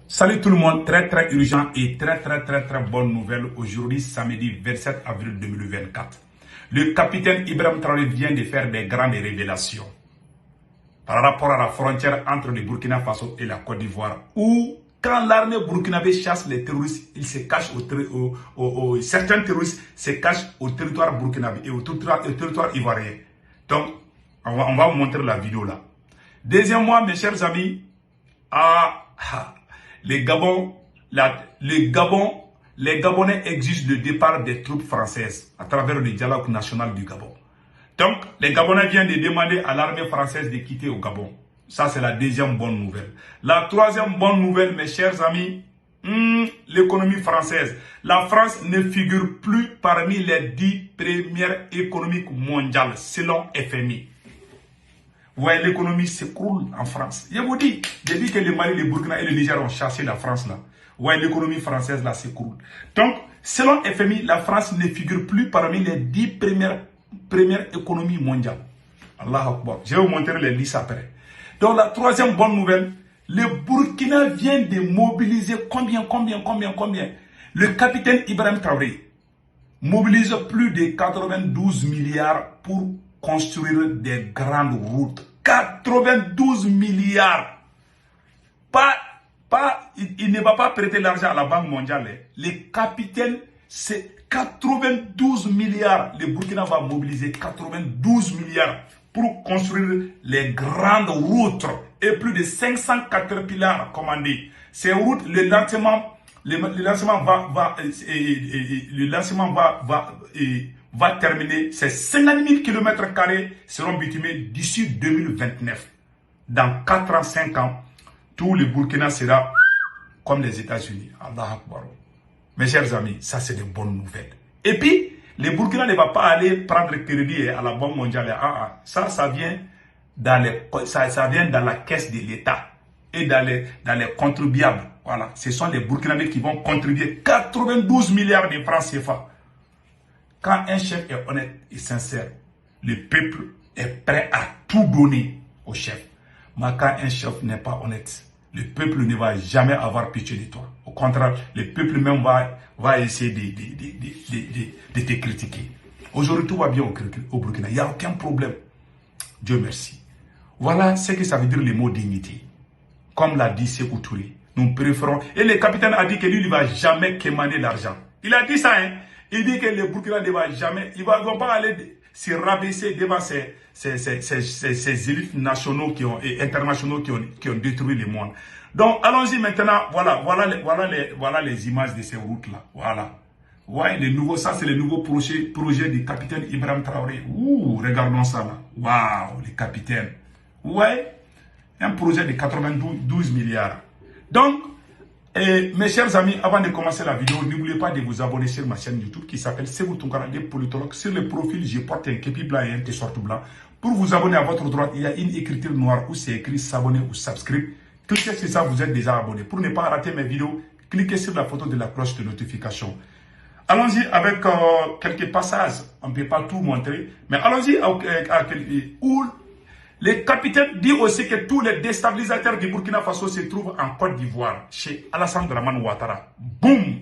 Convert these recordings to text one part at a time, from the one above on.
Salut tout le monde, très urgent et très bonne nouvelle aujourd'hui samedi 27 avril 2024. Le capitaine Ibrahim Traoré vient de faire des grandes révélations par rapport à la frontière entre le Burkina Faso et la Côte d'Ivoire, où quand l'armée burkinabé chasse les terroristes, ils se cachent certains terroristes se cachent au territoire burkinabé et au territoire ivoirien. Donc, on va vous montrer la vidéo là. Deuxièmement, mes chers amis, les Gabonais exigent le départ des troupes françaises à travers le dialogue national du Gabon. Donc, les Gabonais viennent de demander à l'armée française de quitter au Gabon. Ça, c'est la deuxième bonne nouvelle. La troisième bonne nouvelle, mes chers amis, l'économie française. La France ne figure plus parmi les 10 premières économies mondiales, selon FMI. Ouais, l'économie s'écroule en France. Je vous dis, depuis que le Mali, le Burkina et le Niger ont chassé la France là, ouais, l'économie française là s'écroule. Donc, selon FMI, la France ne figure plus parmi les 10 premières économies mondiales. Allah Akbar. Je vais vous montrer les listes après. Donc, la troisième bonne nouvelle, le Burkina vient de mobiliser combien? Le capitaine Ibrahim Traoré mobilise plus de 92 milliards pour construire des grandes routes. 92 milliards. Il ne va pas prêter l'argent à la Banque mondiale. Les capitaines, c'est 92 milliards. Le Burkina va mobiliser 92 milliards pour construire les grandes routes et plus de 500 caterpillars commandés. Ces routes, le lancement va terminer. Ces 50 000 km² seront bitumés d'ici 2029. Dans 4 ans, 5 ans, tout le Burkina sera comme les États-Unis. Allah Akbar. Mes chers amis, ça c'est de bonnes nouvelles. Et puis, le Burkina ne va pas aller prendre crédit à la Banque mondiale. Ça vient dans la caisse de l'État et dans les contribuables. Voilà, ce sont les Burkinabés qui vont contribuer 92 milliards de francs CFA. Quand un chef est honnête et sincère, le peuple est prêt à tout donner au chef. Mais quand un chef n'est pas honnête, le peuple ne va jamais avoir pitié de toi. Au contraire, le peuple même va essayer de te critiquer. Aujourd'hui, tout va bien au Burkina. Il n'y a aucun problème. Dieu merci. Voilà ce que ça veut dire le mot dignité. Comme l'a dit Sékou Touré, nous préférons... Et le capitaine a dit que lui, il ne va jamais quémander l'argent. Il a dit ça, hein. Il dit que le Burkina ne va jamais... Ils ne vont pas aller se rabaisser devant ces élites nationaux et internationaux qui ont détruit le monde. Donc, allons-y maintenant. Voilà les images de ces routes-là. Voilà. Ouais, ça, c'est le nouveau projet du capitaine Ibrahim Traoré. Ouh, regardons ça là. Waouh, le capitaine. Ouais, un projet de 92 milliards. Donc, mes chers amis, avant de commencer la vidéo, n'oubliez pas de vous abonner sur ma chaîne YouTube qui s'appelle Sékou Tounkara, les politologues. Sur le profil, je porte un képi blanc et un t-shirt blanc. Pour vous abonner à votre droite, il y a une écriture noire où c'est écrit s'abonner ou subscribe. Cliquez sur ça, vous êtes déjà abonné. Pour ne pas rater mes vidéos, cliquez sur la photo de la cloche de notification. Allons-y avec quelques passages. On ne peut pas tout montrer, mais allons-y où le capitaine dit aussi que tous les déstabilisateurs du Burkina Faso se trouvent en Côte d'Ivoire, chez Alassane Dramane Ouattara. Boum!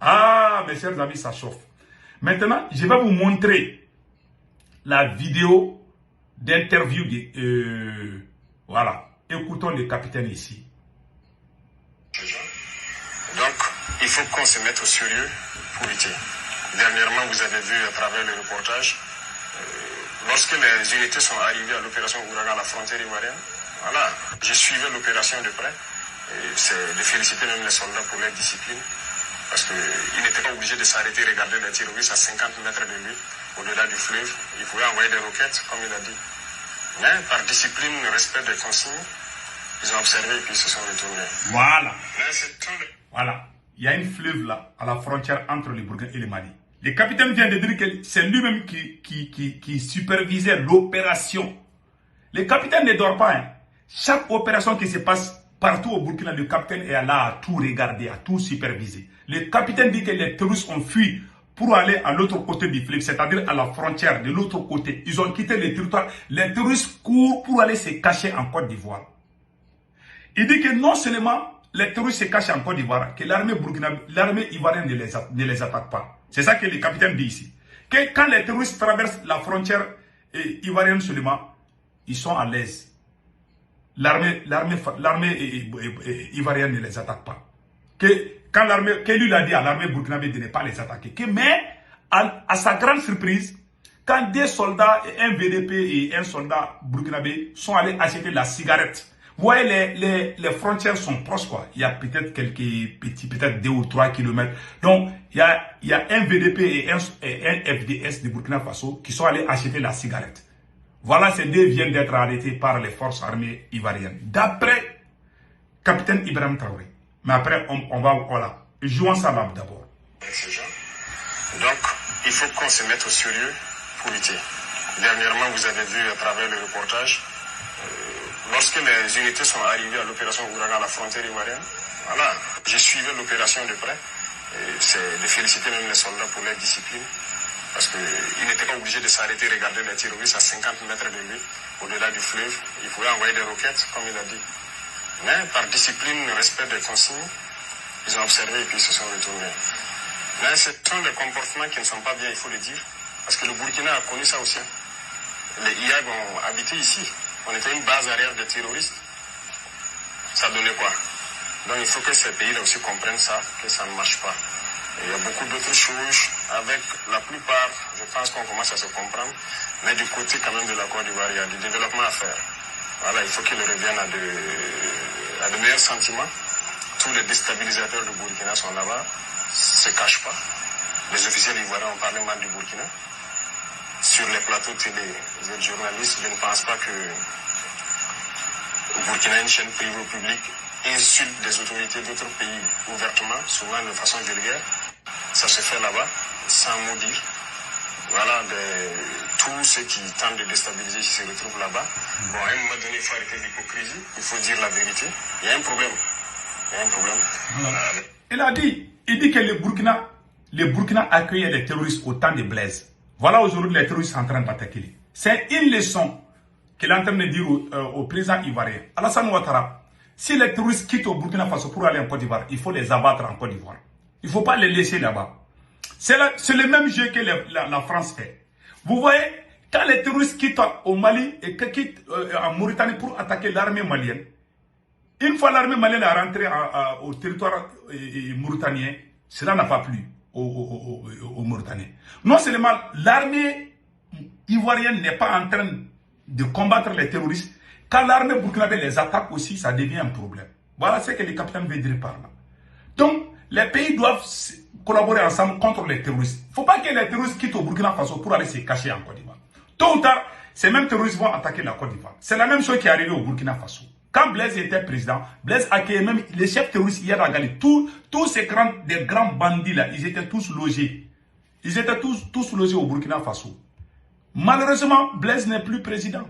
Ah, mes chers amis, ça chauffe. Maintenant, je vais vous montrer la vidéo d'interview de... voilà. Écoutons le capitaine ici. Donc, il faut qu'on se mette au sérieux pour lutter. Dernièrement, vous avez vu à travers le reportage, lorsque les unités sont arrivées à l'opération Ouragan à la frontière ivoirienne, voilà, je suivais l'opération de près. C'est de féliciter même les soldats pour leur discipline, parce qu'ils n'étaient pas obligés de s'arrêter, regarder les terroristes à 50 mètres de lui, au-delà du fleuve. Ils pouvaient envoyer des roquettes, comme il a dit. Mais par discipline, respect des consignes, ils ont observé et puis ils se sont retournés. Voilà. Voilà. Il y a une fleuve là, à la frontière entre le Burkina et le Mali. Le capitaine vient de dire que c'est lui-même qui supervisait l'opération. Le capitaine ne dort pas. Hein. Chaque opération qui se passe partout au Burkina, le capitaine est là à tout regarder, à tout superviser. Le capitaine dit que les terroristes ont fui pour aller à l'autre côté du fleuve, c'est-à-dire à la frontière de l'autre côté. Ils ont quitté le territoire. Les terroristes courent pour aller se cacher en Côte d'Ivoire. Il dit que non seulement les terroristes se cachent en Côte d'Ivoire, que l'armée ivoirienne ne les attaque pas. C'est ça que le capitaine dit ici. Que quand les terroristes traversent la frontière ivoirienne seulement, ils sont à l'aise. L'armée ivoirienne ne les attaque pas. Que lui a dit à l'armée burkinabé de ne pas les attaquer. Mais à sa grande surprise, quand des soldats, un VDP et un soldat burkinabé sont allés acheter la cigarette, vous voyez, les frontières sont proches, quoi. Il y a peut-être quelques petits, peut-être 2 ou 3 kilomètres. Donc, il y a un VDP et un FDS de Burkina Faso qui sont allés acheter la cigarette. Voilà, ces deux viennent d'être arrêtés par les forces armées ivoiriennes. D'après capitaine Ibrahim Traoré. Mais après, on va, voilà. Jouons ça là d'abord. Donc, il faut qu'on se mette au sérieux pour lutter. Dernièrement, vous avez vu à travers le reportage, lorsque les unités sont arrivées à l'opération Ouragan à la frontière ivoirienne, voilà, j'ai suivi l'opération de près. C'est de féliciter même les soldats pour leur discipline. Parce qu'ils n'étaient pas obligés de s'arrêter, regarder les terroristes à 50 mètres de lui, au-delà du fleuve. Ils pouvaient envoyer des roquettes, comme il a dit. Mais par discipline, respect des consignes, ils ont observé et puis ils se sont retournés. Mais ce sont des comportements qui ne sont pas bien, il faut le dire. Parce que le Burkina a connu ça aussi. Les IAG ont habité ici. On était une base arrière des terroristes. Ça donnait quoi? Donc il faut que ces pays-là aussi comprennent ça, que ça ne marche pas. Et il y a beaucoup d'autres choses. Avec la plupart, je pense qu'on commence à se comprendre. Mais du côté quand même de la Côte d'Ivoire, il y a du développement à faire. Voilà, il faut qu'ils reviennent à de meilleurs sentiments. Tous les déstabilisateurs du Burkina sont là-bas, se cachent pas. Les officiels ivoiriens ont parlé mal du Burkina. Sur les plateaux télé, les journalistes, je ne pense pas que le Burkina, une chaîne privée ou publique, insulte des autorités d'autres pays ouvertement, souvent de façon vulgaire. Ça se fait là-bas, sans mot dire. Voilà, tous ceux qui tentent de déstabiliser se retrouvent là-bas. Bon, à un moment donné, il faut arrêter l'hypocrisie, il faut dire la vérité. Il y a un problème. Il y a un problème. Voilà. Il dit que le Burkina accueillait les terroristes au temps de Blaise. Voilà aujourd'hui les terroristes sont en train d'attaquer. C'est une leçon qu'il est en train de dire au président ivoirien. Alassane Ouattara, si les terroristes quittent au Burkina Faso pour aller en Côte d'Ivoire, il faut les abattre en Côte d'Ivoire. Il ne faut pas les laisser là-bas. C'est le même jeu que la France fait. Vous voyez, quand les terroristes quittent au Mali et quittent en Mauritanie pour attaquer l'armée malienne, une fois l'armée malienne est rentrée au territoire mauritanien, cela n'a pas plu aux Mauritaniens. Non seulement l'armée ivoirienne n'est pas en train de combattre les terroristes, quand l'armée burkinabé les attaque aussi, ça devient un problème. Voilà ce que le capitaine veut dire par là. Donc, les pays doivent collaborer ensemble contre les terroristes. Il ne faut pas que les terroristes quittent au Burkina Faso pour aller se cacher en Côte d'Ivoire. Tôt ou tard, ces mêmes terroristes vont attaquer la Côte d'Ivoire. C'est la même chose qui est arrivée au Burkina Faso. Quand Blaise était président, Blaise accueillait même les chefs terroristes hier à Gali. Tous ces grands bandits là, ils étaient tous logés. Ils étaient tous logés au Burkina Faso. Malheureusement, Blaise n'est plus président.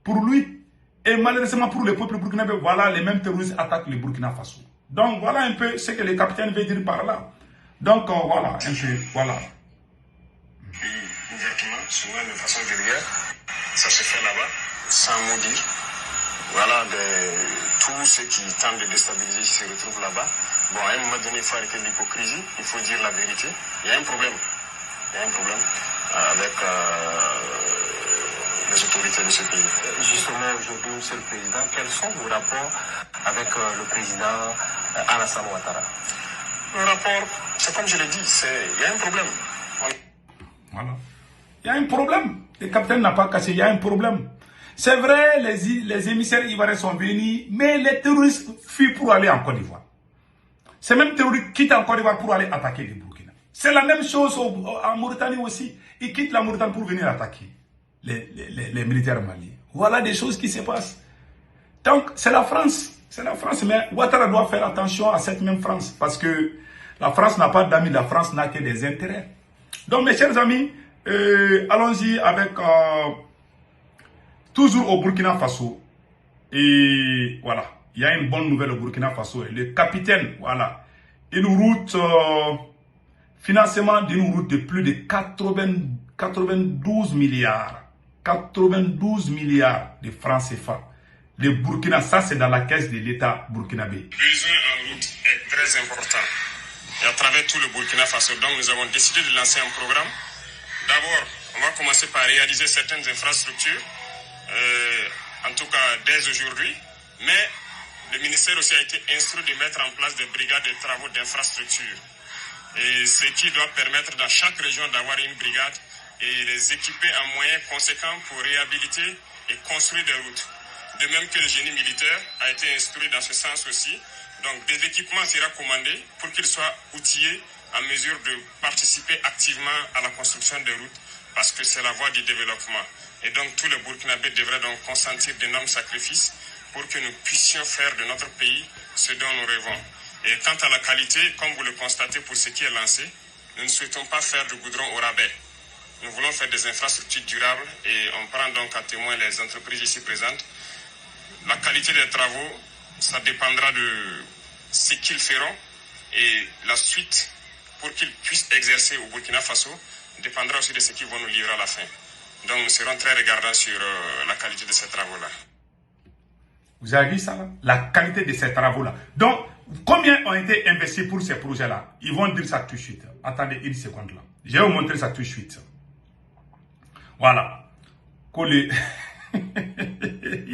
Pour lui, et malheureusement pour le peuple burkinabé, voilà, les mêmes terroristes attaquent le Burkina Faso. Donc voilà un peu ce que le capitaine veut dire par là. Donc voilà, un peu, voilà. Ouvertement, souvent de façon vulgaire, ça se fait là-bas, sans mot dire. Voilà, tous ceux qui tentent de déstabiliser se retrouvent là-bas. Bon, à un moment donné, il faut arrêter l'hypocrisie, il faut dire la vérité. Il y a un problème. Il y a un problème avec les autorités de ce pays. Justement, aujourd'hui, Monsieur le Président, quels sont vos rapports avec le président Alassane Ouattara? Le rapport, c'est comme je l'ai dit, il y a un problème. Voilà. Il y a un problème. Le capitaine n'a pas cassé, il y a un problème. C'est vrai, les émissaires ivoiriens sont venus, mais les terroristes fuient pour aller en Côte d'Ivoire. Ces mêmes terroristes quittent en Côte d'Ivoire pour aller attaquer le Burkina. C'est la même chose en Mauritanie aussi. Ils quittent la Mauritanie pour venir attaquer les militaires maliens. Voilà des choses qui se passent. Donc, c'est la France. C'est la France, mais Ouattara doit faire attention à cette même France. Parce que la France n'a pas d'amis, la France n'a que des intérêts. Donc, mes chers amis, allons-y avec... toujours au Burkina Faso. Et voilà, il y a une bonne nouvelle au Burkina Faso. Le capitaine, voilà, une route, financement d'une route de plus de 92 milliards. 92 milliards de francs CFA. Le Burkina, ça c'est dans la caisse de l'État burkinabé. Le besoin en route est très important. Et à travers tout le Burkina Faso, donc nous avons décidé de lancer un programme. D'abord, on va commencer par réaliser certaines infrastructures, en tout cas dès aujourd'hui. Mais le ministère aussi a été instruit de mettre en place des brigades de travaux d'infrastructure. Et ce qui doit permettre dans chaque région d'avoir une brigade et les équiper en moyens conséquents pour réhabiliter et construire des routes. De même que le génie militaire a été instruit dans ce sens aussi. Donc des équipements seront commandés pour qu'ils soient outillés en mesure de participer activement à la construction des routes parce que c'est la voie du développement. Et donc tous les Burkinabés devraient donc consentir d'énormes sacrifices pour que nous puissions faire de notre pays ce dont nous rêvons. Et quant à la qualité, comme vous le constatez pour ce qui est lancé, nous ne souhaitons pas faire du goudron au rabais. Nous voulons faire des infrastructures durables et on prend donc à témoin les entreprises ici présentes. La qualité des travaux, ça dépendra de ce qu'ils feront et la suite pour qu'ils puissent exercer au Burkina Faso dépendra aussi de ce qu'ils vont nous livrer à la fin. Donc nous serons très regardants sur la qualité de ces travaux-là. Vous avez vu ça là? La qualité de ces travaux-là. Donc, combien ont été investis pour ces projets-là? Ils vont dire ça tout de suite. Attendez une seconde là. Je vais vous montrer ça tout de suite. Voilà. Il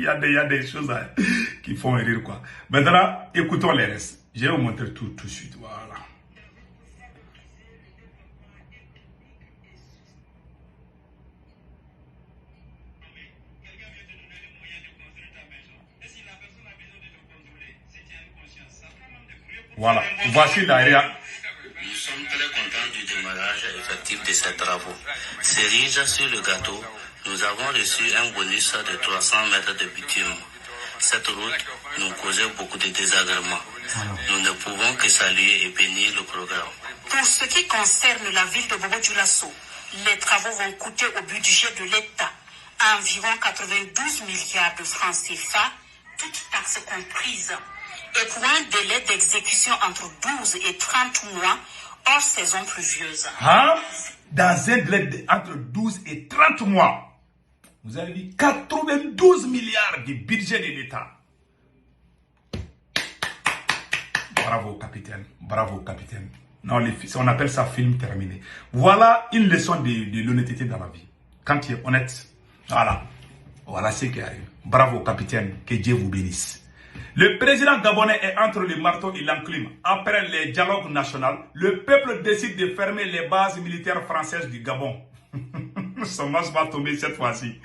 y a des choses qui font rire quoi. Maintenant, écoutons les restes. Je vais vous montrer tout de suite. Voilà. Voilà, voici la réaction. Nous sommes très contents du démarrage effectif de ces travaux. Cerise sur le gâteau, nous avons reçu un bonus de 300 mètres de bitume. Cette route nous causait beaucoup de désagréments. Nous ne pouvons que saluer et bénir le programme. Pour ce qui concerne la ville de Bobo-Dioulasso, les travaux vont coûter au budget de l'État environ 92 milliards de francs CFA, toutes taxes comprises. Et pour un délai d'exécution entre 12 et 30 mois hors saison pluvieuse. Hein? Dans un délai entre 12 et 30 mois. Vous avez vu 92 milliards de budget de l'État. Bravo, capitaine. Bravo, capitaine. Non, on appelle ça film terminé. Voilà une leçon de l'honnêteté dans la vie. Quand tu es honnête, voilà ce qui arrive. Bravo, capitaine. Que Dieu vous bénisse. Le président gabonais est entre le marteau et l'enclume. Après les dialogues nationaux, le peuple décide de fermer les bases militaires françaises du Gabon. Son match va tomber cette fois-ci.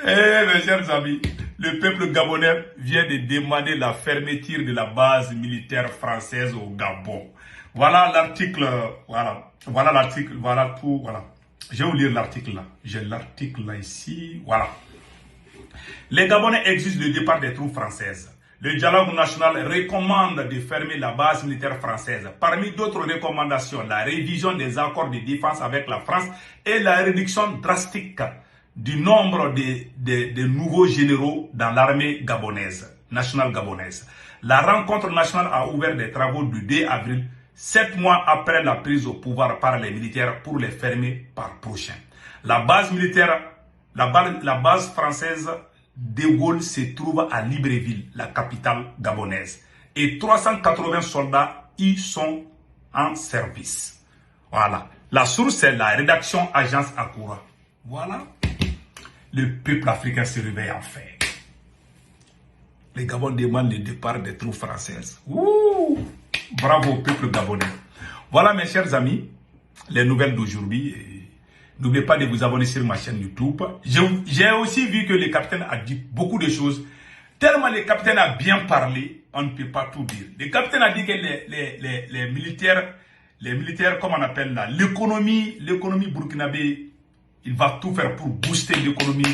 Mes chers amis, le peuple gabonais vient de demander la fermeture de la base militaire française au Gabon. Voilà l'article, voilà l'article, voilà tout, voilà. Je vais vous lire l'article là. J'ai l'article là ici, voilà. Les Gabonais exigent le départ des troupes françaises. Le dialogue national recommande de fermer la base militaire française. Parmi d'autres recommandations, la révision des accords de défense avec la France et la réduction drastique du nombre de nouveaux généraux dans l'armée gabonaise, nationale gabonaise. La rencontre nationale a ouvert des travaux du 2 avril, 7 mois après la prise au pouvoir par les militaires pour les fermer par prochain. La base militaire, la base française De Gaulle se trouve à Libreville, la capitale gabonaise. Et 380 soldats y sont en service. Voilà. La source, c'est la rédaction Agence Akura. Voilà. Le peuple africain se réveille enfin. Les Gabon demandent le départ des troupes françaises. Ouh! Bravo au peuple gabonais. Voilà mes chers amis, les nouvelles d'aujourd'hui. N'oubliez pas de vous abonner sur ma chaîne YouTube. J'ai aussi vu que le capitaine a dit beaucoup de choses. Tellement le capitaine a bien parlé, on ne peut pas tout dire. Le capitaine a dit que les militaires, comme on appelle là, l'économie burkinabé, il va tout faire pour booster l'économie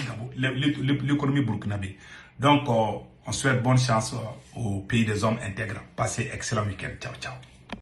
burkinabé. Donc, on souhaite bonne chance au pays des hommes intègres. Passez excellent week-end. Ciao, ciao.